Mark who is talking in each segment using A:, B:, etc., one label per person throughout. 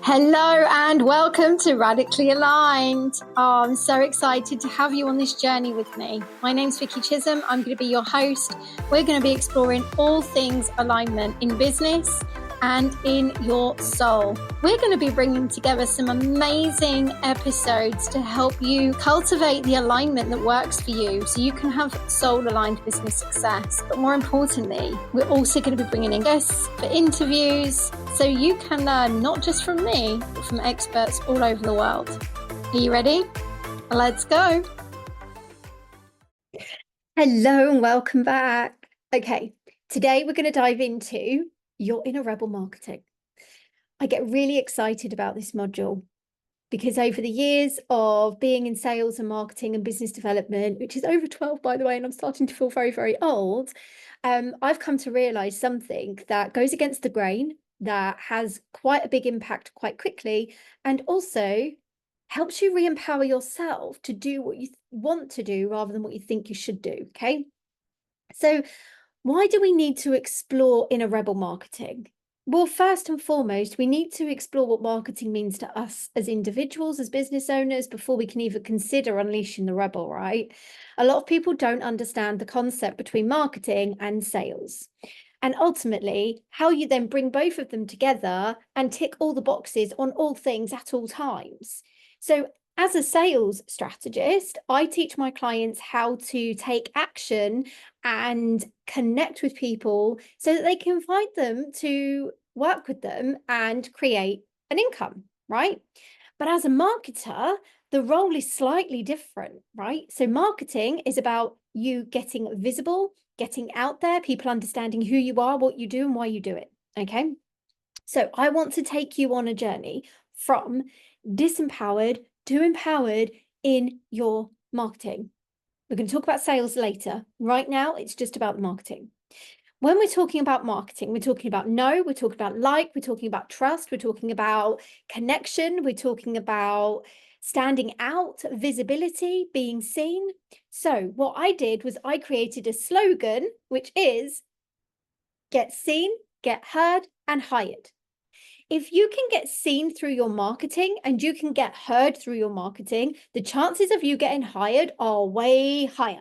A: Hello and welcome to Radically Aligned. Oh, I'm so excited to have you on this journey with me. My name's Vicki Chisholm. I'm going to be your host. We're going to be exploring all things alignment in business and in your soul. We're going to be bringing together some amazing episodes to help you cultivate the alignment that works for you so you can have soul-aligned business success. But more importantly, we're also going to be bringing in guests for interviews so you can learn not just from me, but from experts all over the world. Are you ready? Let's go. Hello and welcome back. Okay, today we're going to dive into your inner rebel marketing. I get really excited about this module because over the years of being in sales and marketing and business development, which is over 12, by the way, and I'm starting to feel very, very old, I've come to realize something that goes against the grain, that has quite a big impact quite quickly, and also helps you re-empower yourself to do what you want to do rather than what you think you should do, okay? So why do we need to explore inner rebel marketing? Well, first and foremost, we need to explore what marketing means to us as individuals, as business owners, before we can even consider unleashing the rebel, right? A lot of people don't understand the concept between marketing and sales. And ultimately, how you then bring both of them together and tick all the boxes on all things at all times. So as a sales strategist, I teach my clients how to take action and connect with people so that they can invite them to work with them and create an income, right? But as a marketer, the role is slightly different, right? So marketing is about you getting visible, getting out there, people understanding who you are, what you do, and why you do it, okay? So I want to take you on a journey from disempowered to empowered in your marketing. We're going to talk about sales later. Right now, it's just about marketing. When we're talking about marketing, we're talking about know, we're talking about like, we're talking about trust, we're talking about connection, we're talking about standing out, visibility, being seen. So what I did was I created a slogan, which is get seen, get heard, and hired. If you can get seen through your marketing and you can get heard through your marketing, the chances of you getting hired are way higher.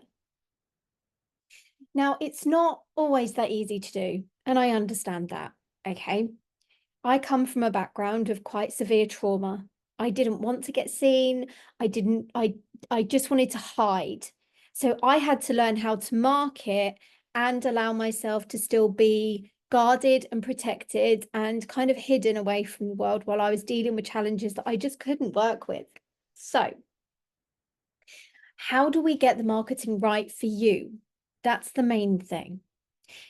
A: Now, it's not always that easy to do, and I understand that, okay? I come from a background of quite severe trauma. I didn't want to get seen. I just wanted to hide. So I had to learn how to market and allow myself to still be guarded and protected and kind of hidden away from the world while I was dealing with challenges that I just couldn't work with. So how do we get the marketing right for you? That's the main thing.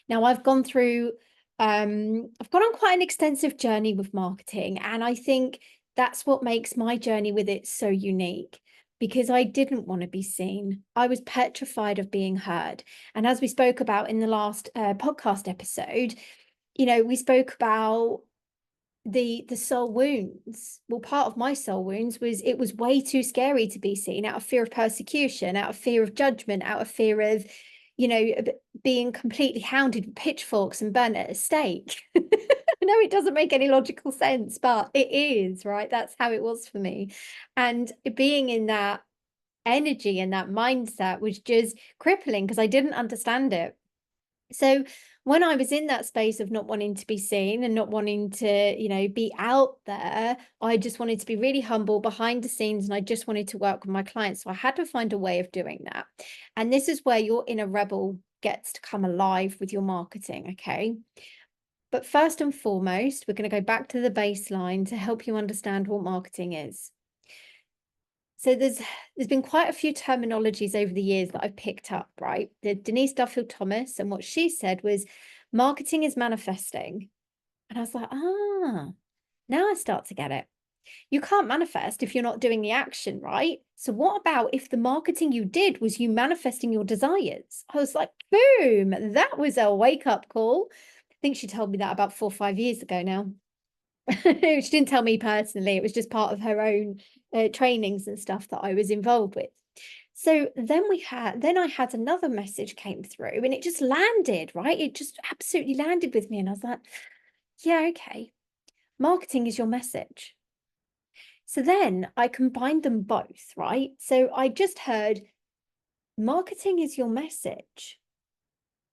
A: Now, I've gone on quite an extensive journey with marketing, and I think that's what makes my journey with it so unique, because I didn't want to be seen. I was petrified of being heard. And as we spoke about in the last podcast episode, we spoke about the soul wounds. Well, part of my soul wounds was it was way too scary to be seen, out of fear of persecution, out of fear of judgment, out of fear of being completely hounded with pitchforks and burnt at a stake. I know it doesn't make any logical sense, but it is, right? That's how it was for me. And being in that energy and that mindset was just crippling because I didn't understand it. So when I was in that space of not wanting to be seen and not wanting to, be out there, I just wanted to be really humble behind the scenes, and I just wanted to work with my clients. So I had to find a way of doing that. And this is where your inner rebel gets to come alive with your marketing, okay? But first and foremost, we're going to go back to the baseline to help you understand what marketing is. So there's been quite a few terminologies over the years that I've picked up, right? The Denise Duffield Thomas, and what she said was marketing is manifesting. And I was like, now I start to get it. You can't manifest if you're not doing the action, right? So what about if the marketing you did was you manifesting your desires? I was like, boom, that was a wake-up call. I think she told me that about 4 or 5 years ago now. She didn't tell me personally. It was just part of her own trainings and stuff that I was involved with. So then I had another message came through, and it just landed, right? It just absolutely landed with me. And I was like, yeah, okay. Marketing is your message. So then I combined them both, right? So I just heard marketing is your message.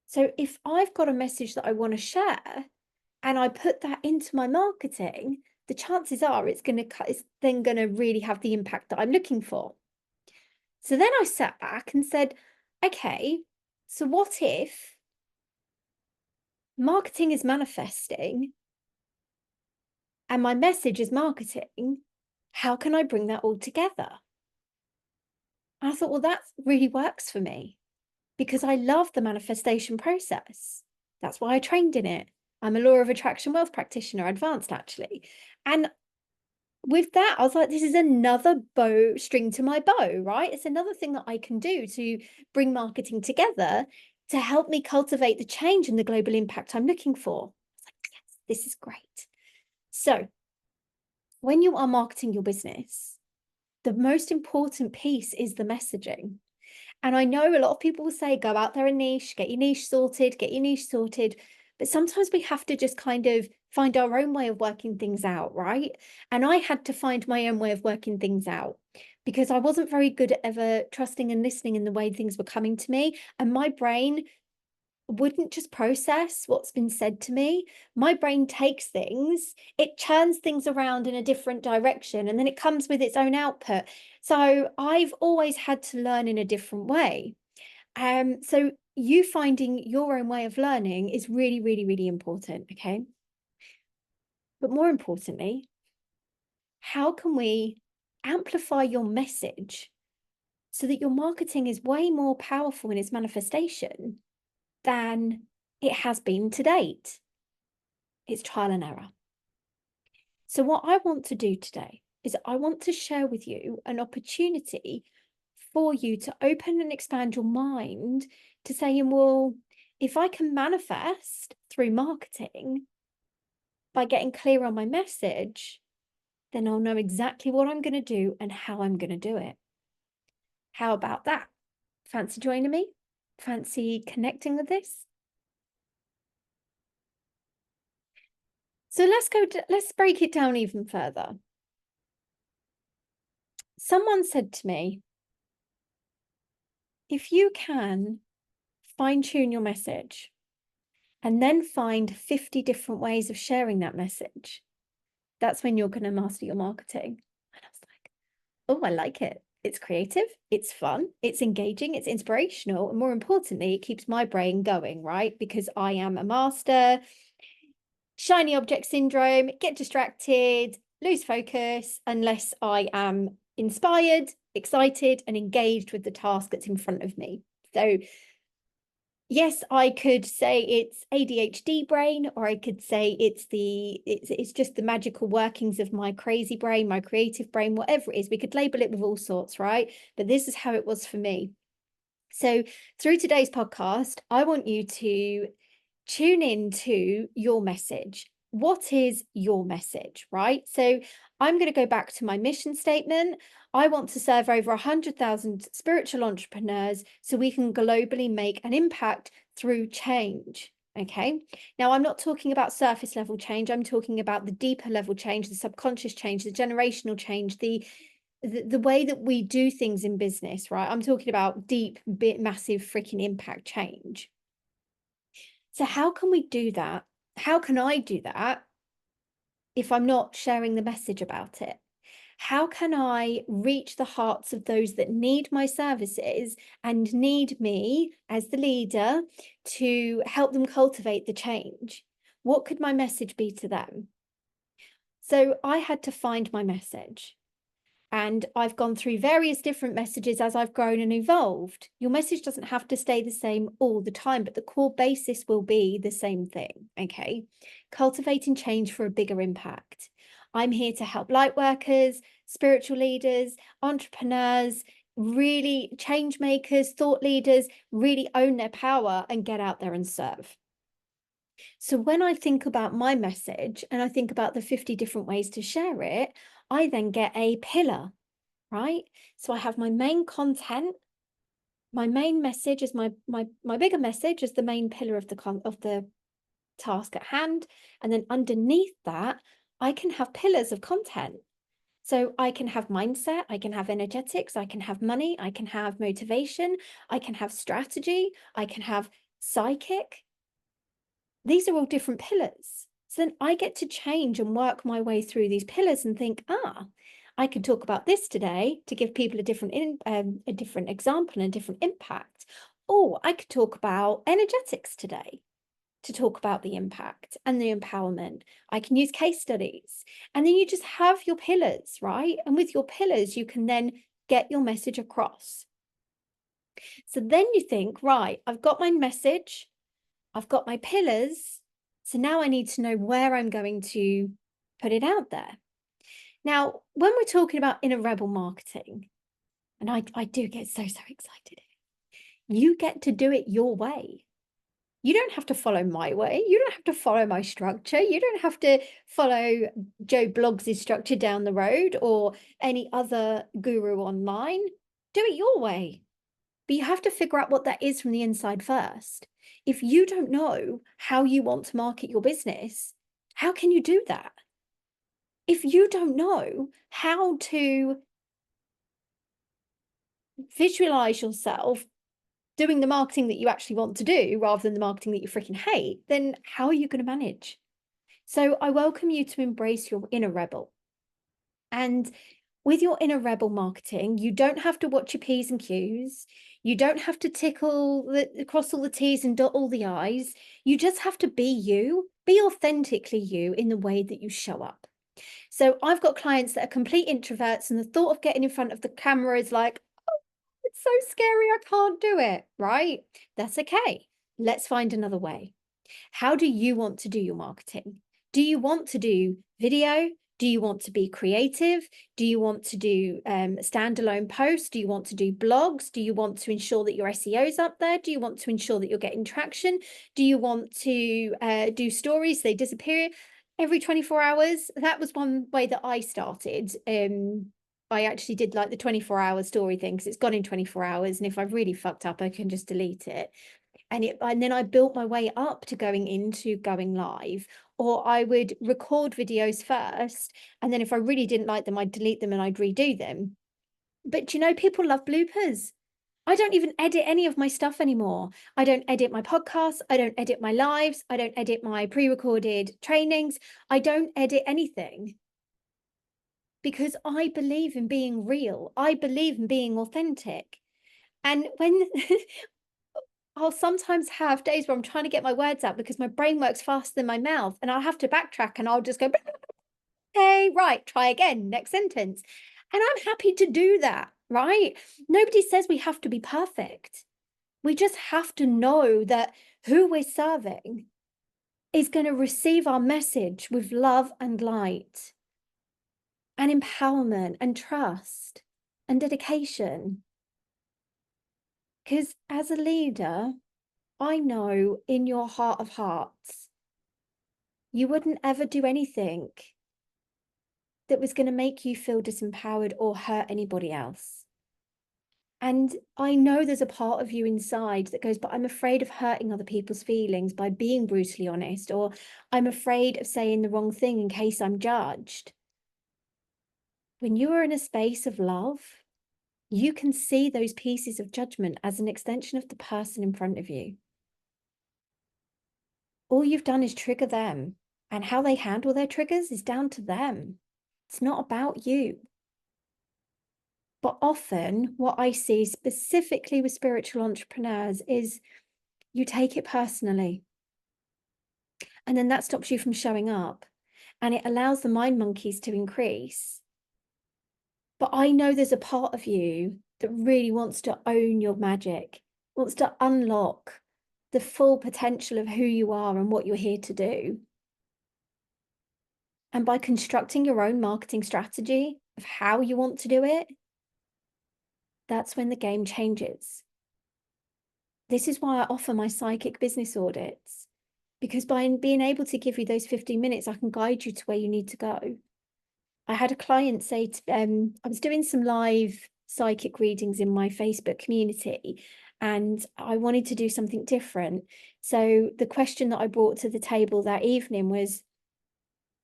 A: So if I've got a message that I want to share and I put that into my marketing, the chances are it's then going to really have the impact that I'm looking for. So then I sat back and said, okay, so what if marketing is manifesting and my message is marketing? How can I bring that all together? And I thought, well, that really works for me because I love the manifestation process. That's why I trained in it. I'm a law of attraction wealth practitioner, advanced actually. And with that, I was like, this is another string to my bow, right? It's another thing that I can do to bring marketing together to help me cultivate the change and the global impact I'm looking for. I was like, yes, this is great. So when you are marketing your business, the most important piece is the messaging. And I know a lot of people will say, go out there and niche, get your niche sorted, get your niche sorted. But sometimes we have to just kind of find our own way of working things out, right? And I had to find my own way of working things out because I wasn't very good at ever trusting and listening in the way things were coming to me. And my brain wouldn't just process what's been said to me. My brain takes things, it churns things around in a different direction, and then it comes with its own output. So I've always had to learn in a different way. So you finding your own way of learning is really, really, really important. Okay. But more importantly, how can we amplify your message so that your marketing is way more powerful in its manifestation than it has been to date? It's trial and error. So what I want to do today is I want to share with you an opportunity for you to open and expand your mind to saying, well, if I can manifest through marketing by getting clear on my message, then I'll know exactly what I'm going to do and how I'm going to do it. How about that? Fancy joining me? Fancy connecting with this? So let's break it down even further. Someone said to me, if you can fine tune your message and then find 50 different ways of sharing that message, that's when you're going to master your marketing. And I was like, oh, I like it. It's creative, it's fun, it's engaging, it's inspirational, and more importantly, it keeps my brain going, right? Because I am a master. Shiny object syndrome, get distracted, lose focus unless I am inspired, excited, and engaged with the task that's in front of me. So yes, I could say it's ADHD brain, or I could say it's just the magical workings of my crazy brain, my creative brain, whatever it is. We could label it with all sorts, right? But this is how it was for me. So through today's podcast, I want you to tune into your message. What is your message, right? So I'm going to go back to my mission statement. I want to serve over 100,000 spiritual entrepreneurs so we can globally make an impact through change. Okay. Now, I'm not talking about surface level change. I'm talking about the deeper level change, the subconscious change, the generational change, the way that we do things in business, right? I'm talking about deep, massive freaking impact change. So how can we do that? How can I do that if I'm not sharing the message about it? How can I reach the hearts of those that need my services and need me as the leader to help them cultivate the change? What could my message be to them? So I had to find my message. And I've gone through various different messages as I've grown and evolved. Your message doesn't have to stay the same all the time, but the core basis will be the same thing, okay? Cultivating change for a bigger impact. I'm here to help light workers, spiritual leaders, entrepreneurs, really change makers, thought leaders, really own their power and get out there and serve. So when I think about my message and I think about the 50 different ways to share it, I then get a pillar, right? So I have my main content, my main message is my bigger message is the main pillar of the task at hand, and then underneath that I can have pillars of content. So I can have mindset, I can have energetics, I can have money, I can have motivation, I can have strategy, I can have psychic. These are all different pillars. So then I get to change and work my way through these pillars and think, I could talk about this today to give people a different example and a different impact. Or I could talk about energetics today to talk about the impact and the empowerment. I can use case studies. And then you just have your pillars, right? And with your pillars, you can then get your message across. So then you think, right, I've got my message, I've got my pillars. So now I need to know where I'm going to put it out there. Now, when we're talking about inner rebel marketing, and I do get so excited, you get to do it your way. You don't have to follow my way. You don't have to follow my structure. You don't have to follow Joe Bloggs' structure down the road or any other guru online. Do it your way. But you have to figure out what that is from the inside first. If you don't know how you want to market your business, how can you do that? If you don't know how to visualize yourself doing the marketing that you actually want to do rather than the marketing that you freaking hate, then how are you going to manage? So I welcome you to embrace your inner rebel. And with your inner rebel marketing, you don't have to watch your P's and Q's. You don't have to cross all the T's and dot all the I's. You just have to be you, be authentically you in the way that you show up. So I've got clients that are complete introverts, and the thought of getting in front of the camera is like, oh, it's so scary, I can't do it, right? That's okay. Let's find another way. How do you want to do your marketing? Do you want to do video? Do you want to be creative? Do you want to do standalone posts? Do you want to do blogs? Do you want to ensure that your SEO's up there? Do you want to ensure that you're getting traction? Do you want to do stories? They disappear every 24 hours. That was one way that I started. I actually did like the 24-hour story thing because it's gone in 24 hours. And if I've really fucked up, I can just delete it. And then I built my way up to going live, or I would record videos first, and then if I really didn't like them, I'd delete them and I'd redo them. But you know, people love bloopers. I don't even edit any of my stuff anymore. I don't edit my podcasts. I don't edit my lives. I don't edit my pre-recorded trainings. I don't edit anything because I believe in being real. I believe in being authentic. And when I'll sometimes have days where I'm trying to get my words out because my brain works faster than my mouth, and I'll have to backtrack and I'll just go, hey, right, try again, next sentence. And I'm happy to do that, right? Nobody says we have to be perfect. We just have to know that who we're serving is going to receive our message with love and light and empowerment and trust and dedication. Because as a leader, I know in your heart of hearts, you wouldn't ever do anything that was going to make you feel disempowered or hurt anybody else. And I know there's a part of you inside that goes, but I'm afraid of hurting other people's feelings by being brutally honest, or I'm afraid of saying the wrong thing in case I'm judged. When you are in a space of love, you can see those pieces of judgment as an extension of the person in front of you. All you've done is trigger them, and how they handle their triggers is down to them. It's not about you. But often what I see specifically with spiritual entrepreneurs is you take it personally. And then that stops you from showing up, and it allows the mind monkeys to increase. But I know there's a part of you that really wants to own your magic, wants to unlock the full potential of who you are and what you're here to do. And by constructing your own marketing strategy of how you want to do it, that's when the game changes. This is why I offer my psychic business audits, because by being able to give you those 15 minutes, I can guide you to where you need to go. I had a client say, I was doing some live psychic readings in my Facebook community, and I wanted to do something different. So the question that I brought to the table that evening was,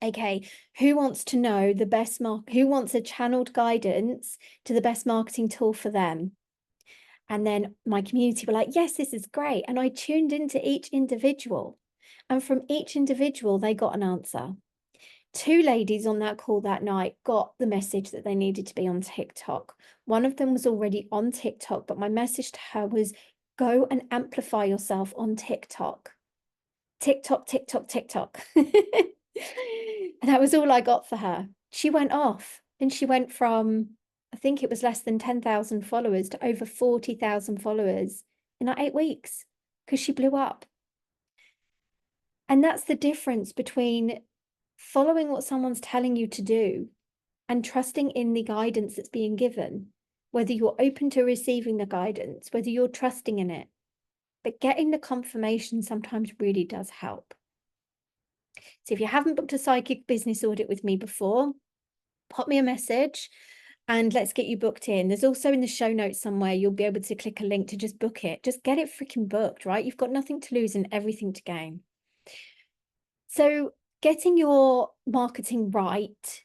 A: Okay, who wants to know the best who wants a channeled guidance to the best marketing tool for them? And then my community were like, yes, this is great. And I tuned into each individual. And from each individual, they got an answer. 2 ladies on that call that night got the message that they needed to be on TikTok. One of them was already on TikTok, but my message to her was, go and amplify yourself on TikTok. TikTok, TikTok, TikTok. And that was all I got for her. She went off and she went from, I think it was less than 10,000 followers to over 40,000 followers in like 8 weeks because she blew up. And that's the difference between following what someone's telling you to do and trusting in the guidance that's being given, whether you're open to receiving the guidance, whether you're trusting in it. But getting the confirmation sometimes really does help. So if you haven't booked a Psychic Business Audit with me before, pop me a message and let's get you booked in. There's also in the show notes somewhere, you'll be able to click a link to just book it. Just get it freaking booked, right? You've got nothing to lose and everything to gain. So getting your marketing right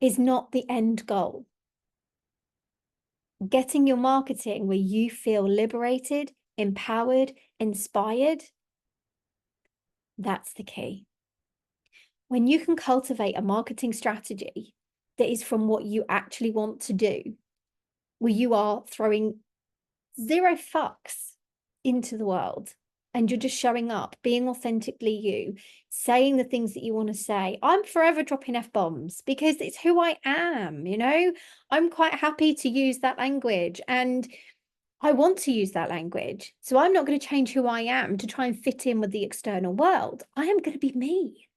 A: is not the end goal. Getting your marketing where you feel liberated, empowered, inspired, that's the key. When you can cultivate a marketing strategy that is from what you actually want to do, where you are throwing 0 fucks into the world and you're just showing up, being authentically you, saying the things that you want to say. I'm forever dropping F-bombs because it's who I am, you know? I'm quite happy to use that language and I want to use that language. So I'm not going to change who I am to try and fit in with the external world. I am going to be me.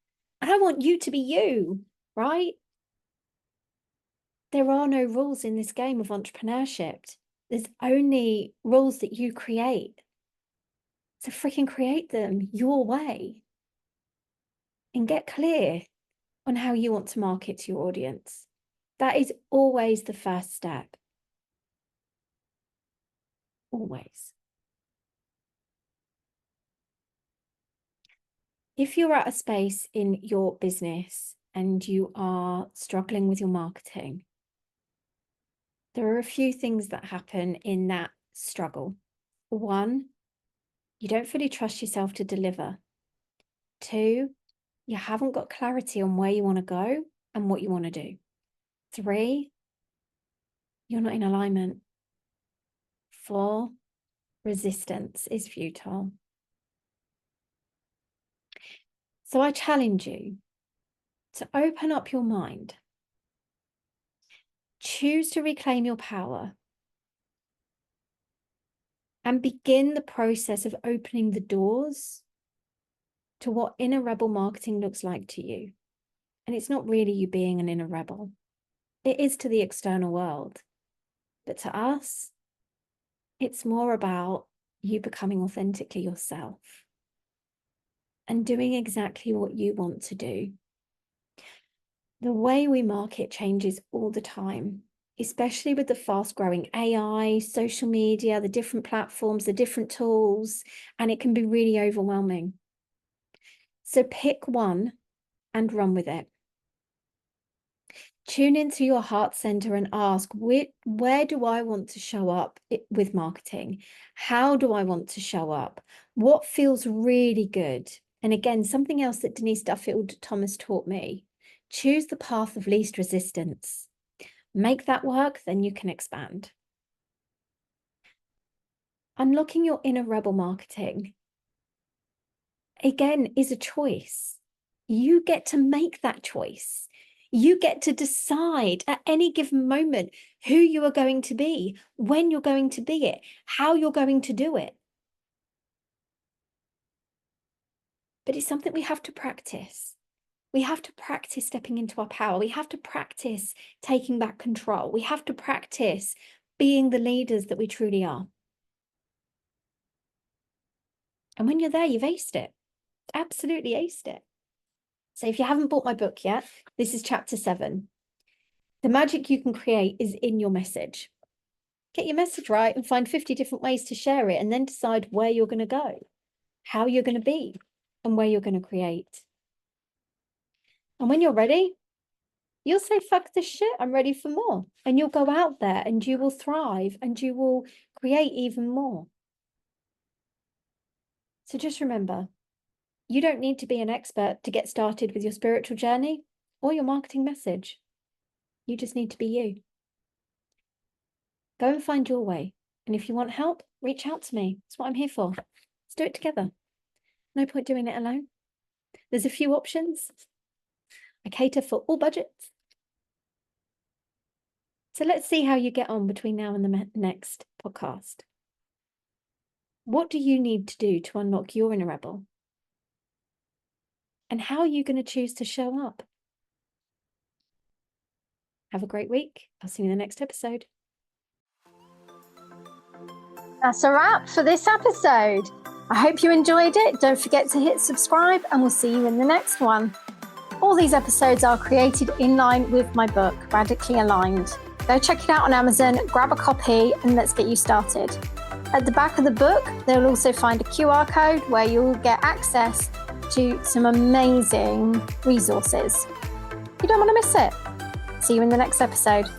A: And I want you to be you, right? There are no rules in this game of entrepreneurship. There's only rules that you create. So freaking create them your way and get clear on how you want to market to your audience. That is always the first step. Always. If you're at a space in your business and you are struggling with your marketing, there are a few things that happen in that struggle. 1, you don't fully trust yourself to deliver. 2, you haven't got clarity on where you want to go and what you want to do. 3, you're not in alignment. 4, resistance is futile. So I challenge you to open up your mind. Choose to reclaim your power and begin the process of opening the doors to what inner rebel marketing looks like to you. And it's not really you being an inner rebel. It is to the external world. But to us, it's more about you becoming authentically yourself and doing exactly what you want to do. The way we market changes all the time, especially with the fast-growing AI, social media, the different platforms, the different tools, and it can be really overwhelming. So pick one and run with it. Tune into your heart center and ask, where do I want to show up with marketing? How do I want to show up? What feels really good? And again, something else that Denise Duffield Thomas taught me, choose the path of least resistance. Make that work, then you can expand. Unlocking your inner rebel marketing, again, is a choice. You get to make that choice. You get to decide at any given moment who you are going to be, when you're going to be it, how you're going to do it. But it's something we have to practice. We have to practice stepping into our power. We have to practice taking back control. We have to practice being the leaders that we truly are. And when you're there, you've aced it. Absolutely aced it. So if you haven't bought my book yet, this is chapter 7. The magic you can create is in your message. Get your message right and find 50 different ways to share it, and then decide where you're going to go, how you're going to be, and where you're going to create. And when you're ready, you'll say, fuck this shit, I'm ready for more. And you'll go out there and you will thrive and you will create even more. So just remember, you don't need to be an expert to get started with your spiritual journey or your marketing message. You just need to be you. Go and find your way. And if you want help, reach out to me. That's what I'm here for. Let's do it together. No point doing it alone. There's a few options. I cater for all budgets. So let's see how you get on between now and the next podcast. What do you need to do to unlock your inner rebel? And how are you going to choose to show up? Have a great week. I'll see you in the next episode. That's a wrap for this episode. I hope you enjoyed it. Don't forget to hit subscribe and we'll see you in the next one. All these episodes are created in line with my book, Radically Aligned. Go check it out on Amazon, grab a copy and let's get you started. At the back of the book, they'll also find a QR code where you'll get access to some amazing resources. You don't want to miss it. See you in the next episode.